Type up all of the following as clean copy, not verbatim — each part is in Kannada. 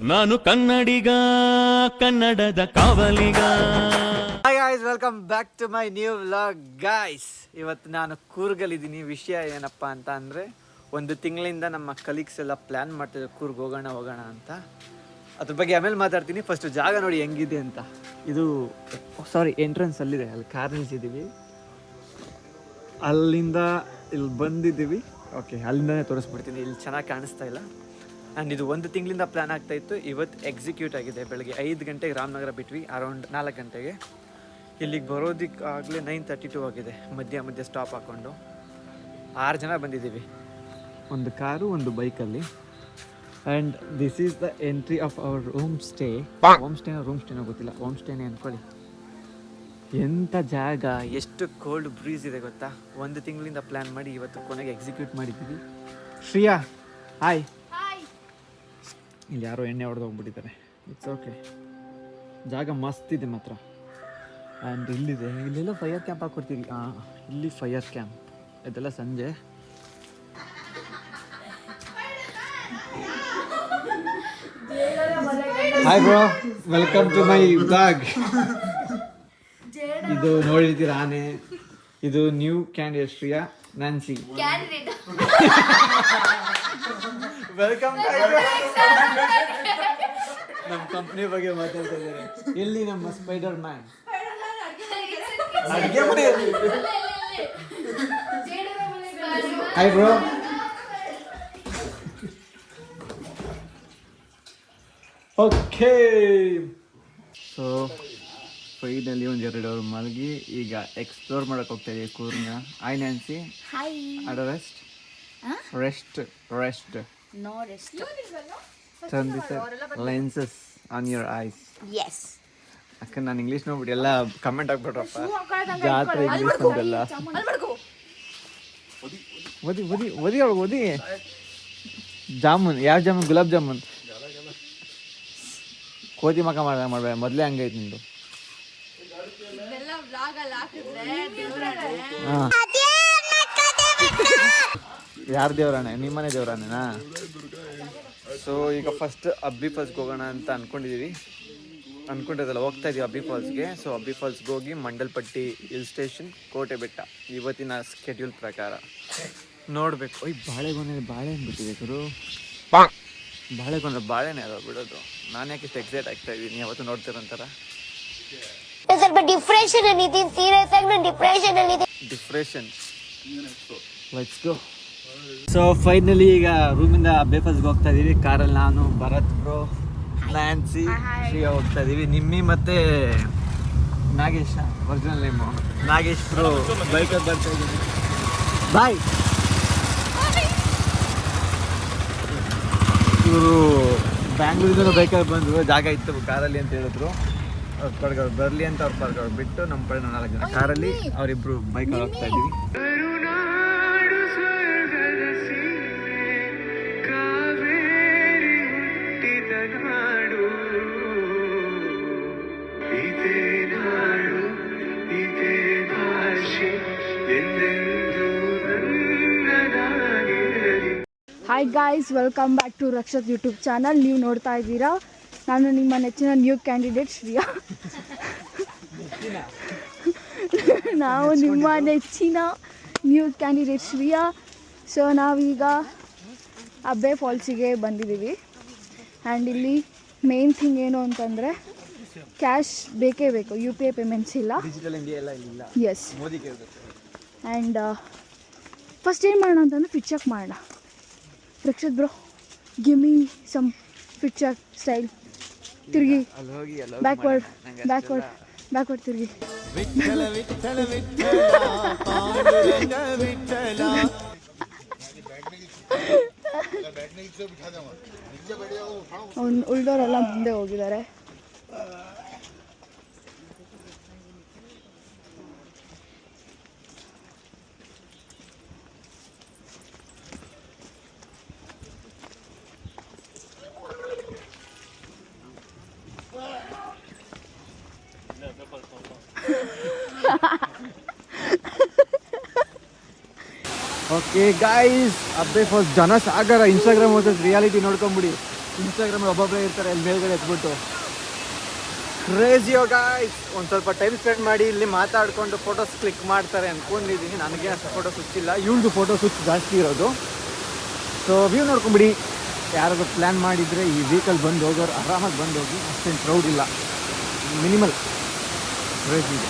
ನಾನು ಕನ್ನಡಿಗ, ಕನ್ನಡದ ಕಾವಲಿಗ. Hi guys, welcome back to my new vlog guys. ಇವತ್ತು ನಾನು ಕೂರ್ಗಲ್ಲಿದ್ದೀನಿ. ವಿಷಯ ಏನಪ್ಪ ಅಂತ ಅಂದರೆ, ಒಂದು ತಿಂಗಳಿಂದ ನಮ್ಮ ಕಲೀಗ್ಸ್ ಎಲ್ಲ ಪ್ಲ್ಯಾನ್ ಮಾಡ್ತಿದ್ದಾರೆ ಕೂರ್ಗ್ ಹೋಗೋಣ ಅಂತ. ಅದ್ರ ಬಗ್ಗೆ ಆಮೇಲೆ ಮಾತಾಡ್ತೀನಿ. ಫಸ್ಟು ಜಾಗ ನೋಡಿ ಹೆಂಗಿದೆ ಅಂತ. ಇದು ಎಂಟ್ರೆನ್ಸ್ ಅಲ್ಲಿದೆ, ಅಲ್ಲಿ ಕಾರ್ ನಿಲ್ಸಿದ್ದೀವಿ. ಅಲ್ಲಿಂದ ಇಲ್ಲಿ ಬಂದಿದ್ದೀವಿ. ಓಕೆ, ಅಲ್ಲಿಂದನೇ ತೋರಿಸ್ಬಿಡ್ತೀನಿ. ಇಲ್ಲಿ ಚೆನ್ನಾಗಿ ಕಾಣಿಸ್ತಾ ಇಲ್ಲ. ಆ್ಯಂಡ್ ಇದು ಒಂದು ತಿಂಗಳಿಂದ ಪ್ಲ್ಯಾನ್ ಆಗ್ತಾಯಿತ್ತು. ಇವತ್ತು ಎಕ್ಸಿಕ್ಯೂಟ್ ಆಗಿದೆ. ಬೆಳಗ್ಗೆ 5 ಗಂಟೆಗೆ ರಾಮನಗರ ಬಿಟ್ವಿ, ಅರೌಂಡ್ 4 ಗಂಟೆಗೆ. ಇಲ್ಲಿಗೆ ಬರೋದಕ್ಕಾಗಲೇ 9:32 ಆಗಿದೆ. ಮಧ್ಯ ಸ್ಟಾಪ್ ಹಾಕ್ಕೊಂಡು 6 ಜನ ಬಂದಿದ್ದೀವಿ, ಒಂದು ಕಾರು ಒಂದು ಬೈಕಲ್ಲಿ. And this is the entry of our room ಸ್ಟೇನೋ ಗೊತ್ತಿಲ್ಲ, ಹೋಮ್ ಸ್ಟೇನೇ ಅಂದ್ಕೊಳ್ಳಿ. ಎಂಥ ಜಾಗ, ಎಷ್ಟು ಕೋಲ್ಡ್ ಬ್ರೀಸ್ ಇದೆ ಗೊತ್ತಾ. ಒಂದು ತಿಂಗಳಿಂದ ಪ್ಲ್ಯಾನ್ ಮಾಡಿ ಇವತ್ತು ಕೊನೆಗೆ ಎಕ್ಸಿಕ್ಯೂಟ್ ಮಾಡಿದ್ದೀವಿ. ಶ್ರೀಯಾ ಹಾಯ್. ಇಲ್ಲಿ ಯಾರೋ ಎಣ್ಣೆ ಹೊಡೆದು ಹೋಗ್ಬಿಟ್ಟಿದ್ದಾರೆ. It's okay. ಜಾಗ ಮಸ್ತ್ ಇದೆ ಮಾತ್ರ. ಆ್ಯಂಡ್ ಇಲ್ಲೆಲ್ಲ ಫೈರ್ ಕ್ಯಾಂಪ್ ಹಾಕೊಡ್ತೀವಿ. ಇಲ್ಲಿ ಫೈರ್ ಕ್ಯಾಂಪ್, ಇದೆಲ್ಲ ಸಂಜೆ. Hi bro, welcome to my blog. ಇದು ನೋಡಿರ್ತೀರ ಆನೆ. ಇದು new candidate Shriya, Nancy. Welcome. ನಮ್ಮ ಕಂಪ್ನಿ ಬಗ್ಗೆ ಮಾತಾಡ್ತಾ ಇದ್ದಾರೆ. ಎಲ್ಲಿ ನಮ್ಮ ಸ್ಪೈಡರ್ ಮ್ಯಾನ್ ಅಡುಗೆ ಮನೆ. Hi bro. Okay, so finally 1-2 hour ಮಲಗಿ ಈಗ ಎಕ್ಸ್ಪ್ಲೋರ್ ಮಾಡಕ್ಕೆ ಹೋಗ್ತಾ ಇದೀವಿ ಕೂರ್ನ. Hi Nancy. ಅಡ rest. No rest. Turn this lenses on your eyes. Yes. ಅಕ್ಕ, ನಾನು ಇಂಗ್ಲೀಷ್ ನೋಡ್ಬಿಟ್ಟು ಎಲ್ಲ ಕಮೆಂಟ್ ಆಗ್ಬಿಟ್ರಪ್ಪ. ಜಾತ್ರೆ ಇಂಗ್ಲೀಷ್ ನೋಡಲ್ಲ. ಓದಿ ಜಾಮೂನ್. ಯಾವ ಜಾಮೂನ್? ಗುಲಾಬ್ ಜಾಮೂನ್. ಕೋತಿ ಮಕ ಮಾಡ್ಬೇಡ, ಮೊದಲೇ ಹಂಗೈತೆ ನಿಂದು. ಯಾರ ದೇವರಾಣೆ? ನಿಮ್ಮನೆ ದೇವರಾಣೆನಾ? ಸೊ ಈಗ ಫಸ್ಟ್ ಅಬ್ಬಿ ಫಾಲ್ಸ್ಗೆ ಹೋಗೋಣ ಅಂತ ಅನ್ಕೊಂಡಿದ್ದಲ್ಲ, ಹೋಗ್ತಾ ಇದೀವಿ ಅಬ್ಬಿ ಫಾಲ್ಸ್ಗೆ. ಸೊ ಅಬ್ಬಿ ಫಾಲ್ಸ್ಗೆ ಹೋಗಿ ಮಂಡಲ್ಪಟ್ಟಿ ಹಿಲ್ ಸ್ಟೇಷನ್, ಕೋಟೆ ಬೆಟ್ಟ, ಇವತ್ತಿನ ಸ್ಕೆಡ್ಯೂಲ್ ಪ್ರಕಾರ ನೋಡಬೇಕು. ಬಾಳೆಹಣ್ಣು ಬಿಟ್ಟಿದೆ ಗುರು. ಬಾಳೆನೇ ಅದ ಬಿಡೋದು. ನಾನು ಯಾಕೆ ಇಷ್ಟು ಎಕ್ಸೈಟ್ ಆಗ್ತಾ ಇದ್ದೀನಿ, ಯಾವತ್ತು ನೋಡ್ತಿರಂತಾರ. Depression. Let's go. So finally ಈಗ ರೂಮಿಂದ ಅಬ್ಬೆ ಫಾಲ್ಸ್ಗೆ ಹೋಗ್ತಾ ಇದೀವಿ. ಕಾರಲ್ಲಿ ನಾನು, ಭರತ್ ಬ್ರೋ, ನ್ಯಾನ್ಸಿ, ಶ್ರೀಯಾ ಹೋಗ್ತಾ ಇದೀವಿ. ನಿಮ್ಮಿ ಮತ್ತೆ Nagesh, original name Nagesh bro ಬೈಕಲ್ಲಿ ಬರ್ತಾ ಇದ್ದೀವಿ. ಬಾಯ್. ಇವರು ಬ್ಯಾಂಗ್ಳೂರಿಂದ ಬೈಕಲ್ಲಿ ಬಂದರು. ಜಾಗ ಇತ್ತು ಕಾರಲ್ಲಿ ಅಂತ ಹೇಳಿದ್ರು. ಅವ್ರ ಪಡ್ಗಳು ಬರಲಿ ಅಂತ ಅವ್ರ ಪಡ್ಗಳು ಬಿಟ್ಟು ನಮ್ಮ ಪಡೆ 4 ಜನ ಕಾರಲ್ಲಿ, ಅವರಿಬ್ರು ಬೈಕಲ್ಲಿ ಹೋಗ್ತಾ ಇದ್ದೀವಿ. Hi guys, welcome back to Rakshath YouTube channel. ನೀವು ನೋಡ್ತಾ ಇದ್ದೀರಾ, ನಾನು ನಿಮ್ಮ ನೆಚ್ಚಿನ ನ್ಯೂ ಕ್ಯಾಂಡಿಡೇಟ್ ಶ್ರೀಯಾ. ನಾವು ನಿಮ್ಮ ನೆಚ್ಚಿನ ನ್ಯೂ ಕ್ಯಾಂಡಿಡೇಟ್ ಶ್ರೀಯಾ. ಸೊ ನಾವೀಗ ಅಬ್ಬೆ ಫಾಲ್ಸಿಗೆ ಬಂದಿದ್ದೀವಿ. ಆ್ಯಂಡ್ ಇಲ್ಲಿ ಮೇನ್ ಥಿಂಗ್ ಏನು ಅಂತಂದರೆ, ಕ್ಯಾಶ್ ಬೇಕೇ ಬೇಕು. UPI ಪೇಮೆಂಟ್ಸ್ ಇಲ್ಲ. ಎಸ್. ಆ್ಯಂಡ್ ಫಸ್ಟ್ ಏನು ಮಾಡೋಣ ಅಂತಂದರೆ ಫಿಟ್ ಚೆಕ್ ಮಾಡೋಣ. Rakshath bro, give me some fit check style. ತಿರುಗಿ ಬ್ಯಾಕ್ವರ್ಡ್ ತಿರುಗಿ. ಉಳ್ದವರೆಲ್ಲ ಮುಂದೆ ಹೋಗಿದ್ದಾರೆ. ಓಕೆ ಗಾಯ್ಸ್, ಅಬ್ಬೆ ಫಾಲ್ಸ್ ಜನಸಾಗರ. ಇನ್ಸ್ಟಾಗ್ರಾಮ್ ವರ್ಸಸ್ ರಿಯಾಲಿಟಿ ನೋಡ್ಕೊಂಬಿಡಿ. ಇನ್ಸ್ಟಾಗ್ರಾಮಲ್ಲಿ ಒಬ್ಬೊಬ್ಬರೇ ಇರ್ತಾರೆ ಅಲ್ಲಿ ಮೇಲ್ಗಡೆ ಎತ್ಬಿಟ್ಟು ಕ್ರೇಜಿಯೋ ಗಾಯ್ಸ್. ಒಂದು ಸ್ವಲ್ಪ ಟೈಮ್ ಸ್ಪೆಂಡ್ ಮಾಡಿ ಇಲ್ಲಿ ಮಾತಾಡ್ಕೊಂಡು ಫೋಟೋಸ್ ಕ್ಲಿಕ್ ಮಾಡ್ತಾರೆ ಅಂದ್ಕೊಂಡಿದ್ದೀನಿ. ನನಗೆ ಅಷ್ಟು ಫೋಟೋಸ್ ಹುಚ್ಚಿಲ್ಲ, ಇವ್ಳದು ಫೋಟೋಸ್ ಹುಚ್ಚು ಜಾಸ್ತಿ ಇರೋದು. ಸೊ ವ್ಯೂ ನೋಡ್ಕೊಂಬಿಡಿ. ಯಾರಾದ್ರು ಪ್ಲ್ಯಾನ್ ಮಾಡಿದರೆ ಈ ವೀಕಲ್ಲಿ ಬಂದು ಹೋಗೋರು ಆರಾಮಾಗಿ ಬಂದು ಹೋಗಿ, ಅಷ್ಟೇನು ಕ್ರೌಡ್ ಇಲ್ಲ, ಮಿನಿಮಲ್ ಕ್ರೇಜ್ ಇದೆ.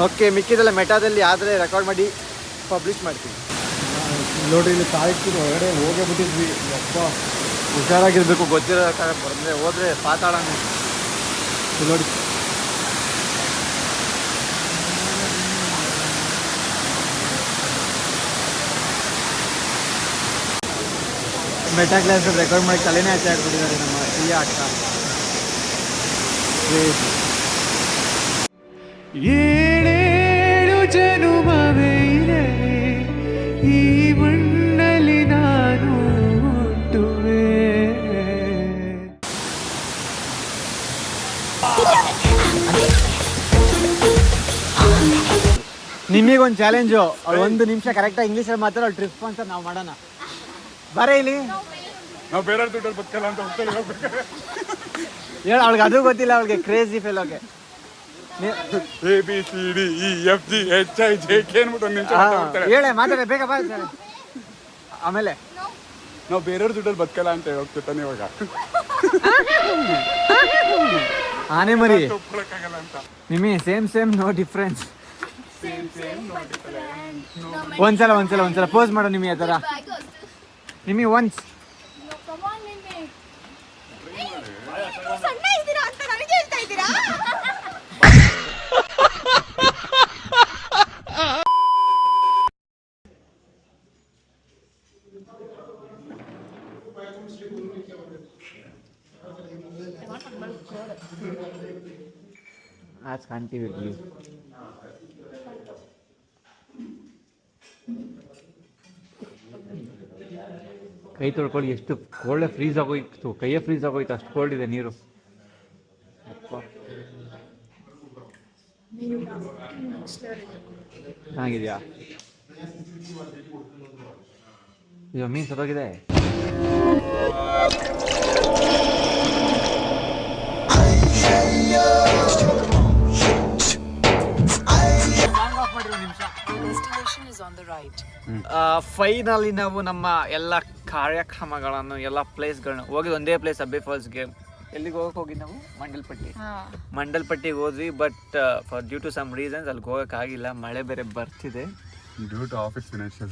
ಓಕೆ, ಮಿಕ್ಕಿದೆಲ್ಲ ಮೆಟಾದಲ್ಲಿ ಆದರೆ ರೆಕಾರ್ಡ್ ಮಾಡಿ ಪಬ್ಲಿಷ್ ಮಾಡ್ತೀನಿ. ನೋಡ್ರಿ ಇಲ್ಲಿ ತಾಯಿಕ್ಕಿದ್ದು ಹೊರಗಡೆ ಹೋಗೇ ಬಿಟ್ಟಿದ್ವಿ. ಅಪ್ಪ ಹುಷಾರಾಗಿರ್ಬೇಕು, ಗೊತ್ತಿರೋ ಕಾಲ ಬಂದರೆ ಹೋದರೆ ಪಾತಾಳ ನೋಡಿ. ಮೆಟಾ ಕ್ಲಾಸ್ ರೆಕಾರ್ಡ್ ಮಾಡಿ ತಲೆನೇ ಹಚ್ಚಿ ಹಾಕ್ಬಿಟ್ಟಿದ್ದಾರೆ ನಮ್ಮ ಪ್ರಿಯ ಅಕ್ಕ. ಏಳೇಳು ಜನುಮವೇ ಈ ಮಣ್ಣಲ್ಲಿ ನಾನು ಹುಟ್ಟುವೆ. ನಿಮಗೊಂದು ಚಾಲೆಂಜು, ಅವ್ಳು 1 ನಿಮಿಷ ಕರೆಕ್ಟಾಗಿ ಇಂಗ್ಲೀಷಲ್ಲಿ ಮಾತಾಡೋ ಅವ್ಳು ಟ್ರಿಪ್ ಅಂತ ನಾವು ಮಾಡೋಣ. ಬರೇ ಇಲ್ಲಿ ನಾವು ಬೇರೆ ದುಡ್ಡಲ್ಲಿ ಬದುಕಲ್ಲ ಅಂತ ಹೋಗ್ತಾರೆ. ಹೇಳ, ಅವಳಿಗೆ ಅದು ಗೊತ್ತಿಲ್ಲ, ಅವಳಿಗೆ ಕ್ರೇಜಿ ಫೆಲೋಗೆ. ABCDEFGHIJK ಅಂದ್ಬಿಟ್ಟು 1 ನಿಮಿಷ ಹೇಳೆ ಮಾತಾಡ ಬೇಗ ಬಾ. ಆಮೇಲೆ ನಾವು ಬೇರೆಯವ್ರ ದುಡ್ಡಲ್ಲಿ ಬದುಕಲ್ಲ ಅಂತ ಹೋಗ್ತಿರ್ತಾನೆ ಇವಾಗ. ಆನೆ ಮರಿ ಒಪ್ಕೊಳಕ್ಕಾಗಲ್ಲ ಅಂತ. ನಿಮ್ಮಿ ಸೇಮ್ ನೋ ಡಿಫ್ರೆನ್ಸ್. ಒಂದ್ಸಲ ಪೋಸ್ ಮಾಡೋ ನಿಮ್ಮಿ ಆ ಥರ. ನಿಮ್ಮಿ ಒನ್ಸ್ आज ಕಾಣ್ತೀವಿ. ಕೈ ತೊಳ್ಕೊಳ್ಳಿ. ಎಷ್ಟು ಕೋಲ್ಡೆ ಫ್ರೀಸ್ ಆಗೋಯ್ತು, ಕೈಯೇ ಫ್ರೀಸ್ ಆಗೋಯ್ತು, ಅಷ್ಟು ಕೋಲ್ಡ್ ಇದೆ ನೀರು. ಚೆನ್ನಾಗಿದೆಯಾ? ಇದು ಮೀನು ಸತ್ತೋಗಿದೆ. ಫೈನಲಿ ನಾವು ನಮ್ಮ ಎಲ್ಲ ಕಾರ್ಯಕ್ರಮಗಳನ್ನು, ಎಲ್ಲ ಪ್ಲೇಸ್ಗಳನ್ನ ಹೋಗಿದ್ದು ಒಂದೇ ಪ್ಲೇಸ್, ಅಬ್ಬೆ ಫಾಲ್ಸ್ಗೆ. ಎಲ್ಲಿಗೆ ಹೋಗಿ ನಾವು ಮಂಡಲ್ಪಟ್ಟಿಗೆ ಹೋದ್ವಿ. But for due to some reasons ಅಲ್ಲಿಗೆ ಹೋಗೋಕ್ಕಾಗಿಲ್ಲ, ಮಳೆ ಬೇರೆ ಬರ್ತಿದೆ. Due to office financial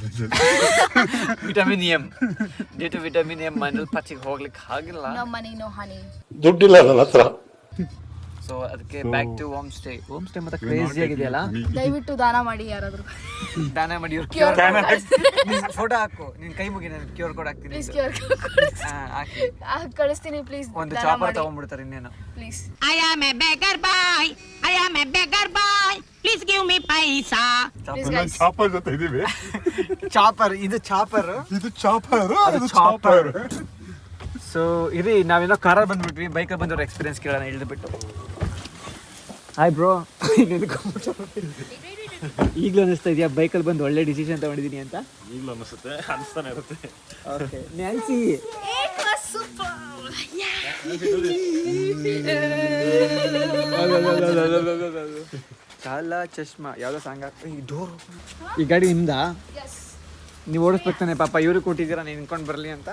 vitamin M ಮಂಡಲ್ಪಟ್ಟಿಗೆ ಹೋಗ್ಲಿಕ್ಕೆ ಆಗಿಲ್ಲ, ದುಡ್ಡಿಲ್ಲ ನನ್ನ ಹತ್ರ. ಸೊ ಅದಕ್ಕೆ ಬ್ಯಾಕ್ ಟು ಹೋಮ್ ಸ್ಟೇ ಮತ್ತೆ ಕ್ರೇಜಿ ಆಗಿದೆಯಲ್ಲ. ದಯವಿಟ್ಟು ದಾನ ಮಾಡಿ, ಯಾರಾದ್ರೂ ದಾನ ಮಾಡಿ. ಫೋಟೋ ಹಾಕು, ನಿನ್ ಕೈ ಮುಗಿ, ನಾನು ಕ್ಯೂರ್ ಕೋಡ್ ಹಾಕ್ತೀನಿ, ಕಳಿಸ್ತೀನಿ ಪ್ಲೀಸ್. ಒಂದು ಚಾಪರ್ ತಗೊಂಡ್ಬಿಡ್ತಾರೆ ಇನ್ನೇನು. Please. I am a beggar boy. Please give me paisa. Chopper ಜೊತೆ ಇದೀವಿ. ಚಾಪರ್, ಇದು ಚಾಪರ್, ಇದು ಚಾಪರ್, ಅದು ಚಾಪರ್. ಸೊ ಇರಿ, ನಾವೇನೋ ಕಾರಲ್ಲಿ ಬಂದ್ಬಿಟ್ವಿ, ಬೈಕಲ್ಲಿ ಬಂದವ್ರ ಎಕ್ಸ್ಪೀರಿಯನ್ಸ್ ಕೇಳೋಣ ಇಳಿದ್ಬಿಟ್ಟು. Hi bro. ಈಗಲೂ ಅನಿಸ್ತಾ ಇದೆಯಾ ಬೈಕಲ್ಲಿ ಬಂದು ಒಳ್ಳೆ ಡಿಸಿಷನ್ ತಗೊಂಡಿದ್ದೀನಿ ಅಂತ? ಈಗಲೂ ಅನಿಸುತ್ತೆ, ಅನಿಸ್ತಾನೆ ಇರುತ್ತೆ. ಓಕೆ ನ್ಯಾನ್ಸಿ, ಕಾಲ ಚಶ್ಮಾ ಯಾವುದೋ ಸಾಂಗ್. ಈ ಗಾಡಿ ನಿಮ್ದಾ? ನೀವು ಓಡಿಸ್ಬೇಕಾನೆ ಪಾಪ, ಇವ್ರು ಕೊಟ್ಟಿದ್ದೀರಾ ನೀನು ನಿಂತ್ಕೊಂಡು ಬರಲಿ ಅಂತ.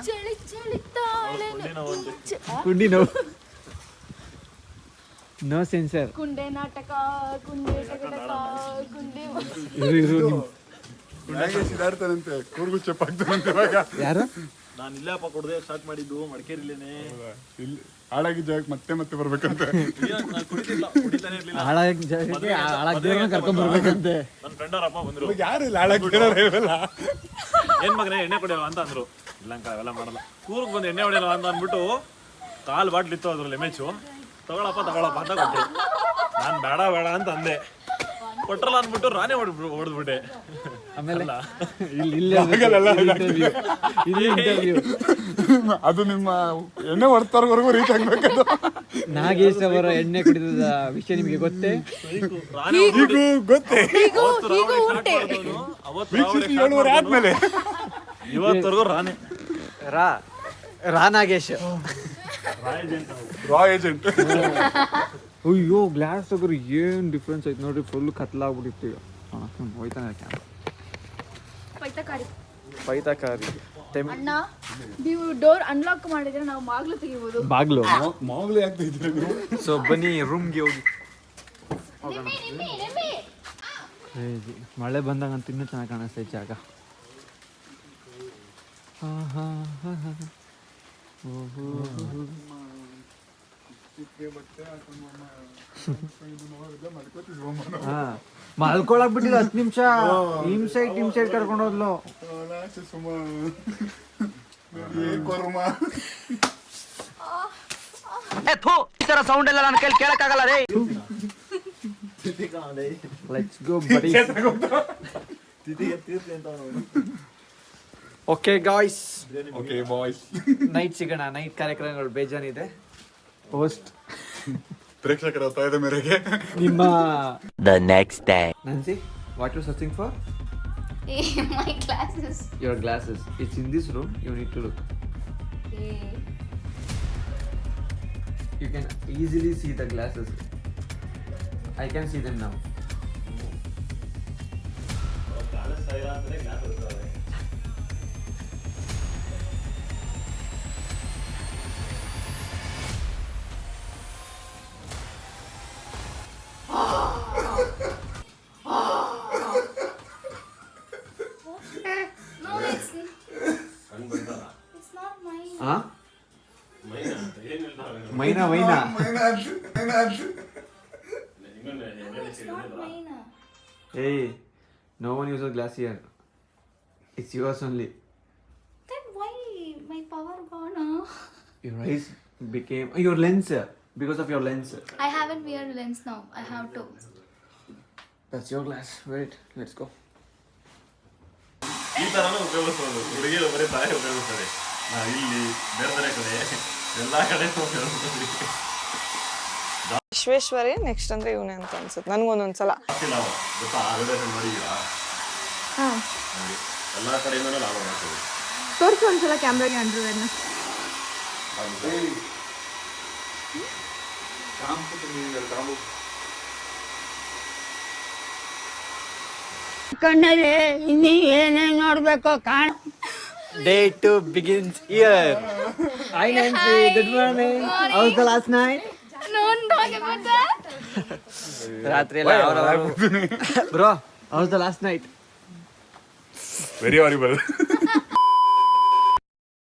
ಕುಂಡಿ ನೋವು, ನೋ ಸೆನ್ಸರ್. ಕುಂಡೆ ನಾಟಕ, ಕುಂಡೆ ಟಗಟಕ, ಕುಂಡೆ ಸಿದಾಡ್ತಾನಂತೆ, ಕೂರ್ಗು ಚಪ್ಪಾಗ್ತಾನಂತೆ ಇವಾಗ. ಯಾರು? ನಾನು ಇಲ್ಲಪ್ಪ ಕೊಡದೆ ಸ್ಟಾರ್ಟ್ ಮಾಡಿದ್ದು ಮಡಿಕೇರಿಲೇನೆ. ಇಲ್ಲಿ ಹಾಳಾಗಿ ಜಾಗಕ್ಕೆ ಮತ್ತೆ ಬರ್ಬೇಕಂತೆ. ನಾನು ಕುಡಿತಿಲ್ಲ, ಕುಡಿತಾನೆ ಇರ್ಲಿಲ್ಲ. ಹಾಳಾಗಿ ಕರ್ಕೊಂಡ್ ಬರ್ಬೇಕಂತೆ. ನನ್ನ ಫ್ರೆಂಡ್ ಅವರಪ್ಪ ಬಂದ್ರು. ಯಾರು ಇಲ್ಲ ಹಾಳಾಗಿ ಏನ್ ಮಗನೇ ಎಣ್ಣೆ ಕುಡಿಯಲ್ಲ ಅಂತ ಅಂದ್ರು. ಇಲ್ಲ ಅಂಕ ಅವೆಲ್ಲ ಮಾಡಲ್ಲ. ಕೂರ್ಗ್ ಬಂದು ಎಣ್ಣೆ ಹೊಡೆಯಲ್ಲ ಅಂತ ಅಂದ್ಬಿಟ್ಟು ಕಾಲ್ ಬಾಟ್ಲ್ ಇತ್ತು ಅದ್ರಲ್ಲಿ ಎಮೆಚು. ತಗೊಳಪ್ಪ ಅಂತ ಕೊಟ್ಟೆ. ನಾನು ಬೇಡ ಅಂತ ಅಂದೆ. ಕೊಟ್ರಲ್ಲ ಅಂದ್ಬಿಟ್ಟು ರಾನೇ ಹೊಡೆದ್ಬಿಟ್ಟೆ. ಆಮೇಲೆ ಅದು ನಿಮ್ಮ ಎಣ್ಣೆ ಹೊಡ್ತಾರವರೆಗೂ ರೀಚ್ ಆಗ್ಬೇಕದು. ನಾಗೇಶ್ ಅವರ ಎಣ್ಣೆ ಕುಡಿದ ವಿಷಯ ನಿಮಗೆ ಗೊತ್ತೇ? ಗೊತ್ತೇ. ಆದ್ಮೇಲೆ ಇವತ್ತವರೆಗೂ ರಾನೇ. ರಾನಾಗೇಶ್. ರಾ ಏಜೆಂಟ್. ಅಯ್ಯೋ ಗ್ಲಾಸ್ ತಗೋರಿ ಏನು ಡಿಫ್ರೆನ್ಸ್ ಐತೆ ನೋಡ್ರಿ, ಫುಲ್ ಕತ್ಲಾಗ್ಬಿಟ್ಟಿತ್ತು ಈಗ. ಹೋಯ್ತಾನೆ ಕ್ಯಾಮ್ರಾ. ಪೈತಾಕಾರಿ ಅಣ್ಣ ನೀವು ಡೋರ್ ಅನ್ಲಾಕ್ ಮಾಡಿದ್ರೆ ನಾವು ಬಾಗ್ಲು ತೆಗಿಬೋದು. ಬಾಗ್ಲು. ಮಾಗ್ಲಿ ಆಗ್ತಾ ಇದ್ದೀರಾ ನೀವು? ಸೊ ಬನ್ನಿ ರೂಮ್ಗೆ ಹೋಗಿ. ಮಳೆ ಬಂದಾಗ ಇನ್ನೂ ಚೆನ್ನಾಗಿ ಕಾಣಿಸ್ತೈತೆ ಜಾಗ. ಮಲ್ಕೊಳಕ್ ಬಿಟ್ಟಿಲ್ಲ 10 ನಿಮಿಷ. ಟೀಮ್ ಸೈಡ್ ಕರ್ಕೊಂಡು ಹೋದ್ಲು. ಈ ತರ ಸೌಂಡ್ ಎಲ್ಲ ನನ್ನ ಕೈಲಿ ಕೇಳಕ್ಕಾಗಲ್ಲ ರೇ. ಲೆಟ್ಸ್ ಗೋ ಬಡಿ. Okay guys, okay boys, night ಸಿಗೋಣ. ನೈಟ್ ಕಾರ್ಯಕ್ರಮಗಳು ಬೇಜಾನಿದೆ. ಹೋಸ್ಟ್ ಪ್ರೇಕ್ಷಕರ ಒತ್ತಾಯದ ಮೇರೆಗೆ ನಿಮ್ಮ The next day. Nancy, what you searching for? My glasses. Your glasses. It's in this room. You need to look. You can easily see the glasses. I can see them now. No, it's not mine. Huh? Maina. It's not mine. Hey, no one uses glass here. It's yours only. Then why my power gone? Your eyes became your lens, because of your lens. I haven't wear lens now. I have to. That's your glass. Wait, let's go. ಈ ತರನೂ ಉಪಯೋಗಿಸ್ಬೋದು. ಹುಡುಗಿರು ಬರೀ ತಾಯಿ ಉಪಯೋಗಿಸ್ತಾರೆ. ನಾವು ಇಲ್ಲಿ ಬೇರೆ ಬೇರೆ ಕಡೆ ಎಲ್ಲ ಕಡೆ ಉಪಯೋಗಿಸ್ತೀವಿ. ವಿಶ್ವೇಶ್ವರಿ ನೆಕ್ಸ್ಟ್ ಅಂದ್ರೆ ಇವನೇ ಅಂತ ಅನ್ಸುತ್ತೆ ನನ್ಗೊಂದೊಂದ್ಸಲ. ಲಾಭ ಗೊತ್ತಾ? ಅಡ್ವರ್ಟೈಸ್ಮೆಂಟ್ ಮಾಡಿದ್ದೀರಾ? ಎಲ್ಲ ಕಡೆಯಿಂದನೂ ಲಾಭ ಮಾಡ್ತೀವಿ. ತೋರಿಸು ಒಂದ್ಸಲ ಕ್ಯಾಮ್ರಾಗೆ ಅಂಡ್ರವೇರ್ನ. ಕಣ್ಣಲ್ಲಿ ಇನ್ನೀ ಏನೇನ್ ನೋಡ್ಬೇಕು ಕಾಣ. Day 2 begins here. Hi Nancy, good morning. How was the last night? Don't talk about that. ರಾತ್ರಿ ಎಲ್ಲ Bro, how was the last night? Very horrible.